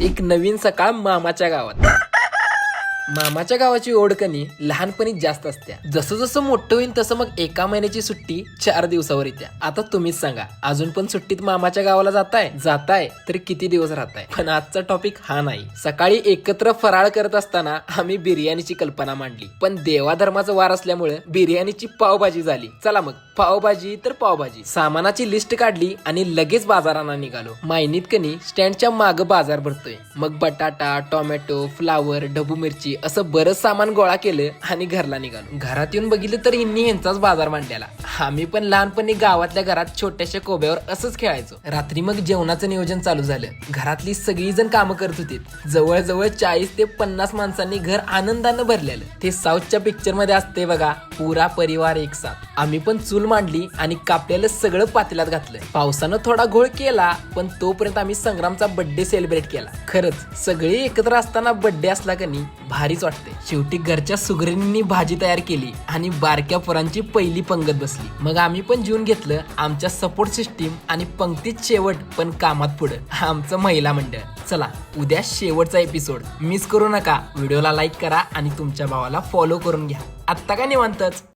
एक नवीन सकाळ मामाच्या गावात. मामाच्या गावाची ओढ कणी लहानपणी जास्त असत्या. जसं जसं मोठं होईल तसं मग एका महिन्याची सुट्टी 4 दिवसावर येत्या. आता तुम्हीच सांगा, अजून पण सुट्टीत मामाच्या गावाला जाताय तर किती दिवस राहताय? पण आजचा टॉपिक हा नाही. सकाळी एकत्र फराळ करत असताना आम्ही बिर्याणीची कल्पना मांडली, पण देवाधर्माचा वार असल्यामुळे बिर्याणीची पावभाजी झाली. चला मग पावभाजी तर पावभाजी. सामानाची लिस्ट काढली आणि लगेच बाजारांना निघालो. मायनीत कनी स्टँडच्या माग बाजार भरतोय. मग बटाटा, टोमॅटो, फ्लावर, ढबू मिरची असं बरंच सामान गोळा केलं आणि घरला निघालो. घरात येऊन बघितलं तर इंनी यांचाच बाजार मांडलेला. आम्ही पण लहानपणी गावातल्या घरात छोट्याशा कोब्यावर असंच खेळायचो. रात्री मग जेवणाचं नियोजन चालू झालं. घरातली सगळी जण कामं करत होती. जवळजवळ 40 ते 50 माणसांनी घर आनंदानं भरलेलं. ते साऊथच्या पिक्चर मध्ये असते बघा, पुरा परिवार एक साथ. आम्ही पण चूल मांडली आणि कापलेलं सगळं पातेल्यात घातलं. पावसानं थोडा घोळ केला, पण तोपर्यंत आम्ही संग्रामचा बर्थडे सेलिब्रेट केला. खरंच सगळे एकत्र असताना बर्थडे असला का नाही भारीच वाटते. शेवटी घरच्या सुगरणींनी भाजी तयार केली आणि बारक्या पोरांची पहिली पंगत बसली. मग आम्ही पण जीवन घेतलं आमच्या सपोर्ट सिस्टीम आणि पंक्तीत शेवट पण कामात पुढं आमचं महिला मंडळ. चला उद्या शेवटचा एपिसोड मिस करू नका. व्हिडिओला लाईक करा आणि तुमच्या भावाला फॉलो करून घ्या. आत्ता काय निवांतच.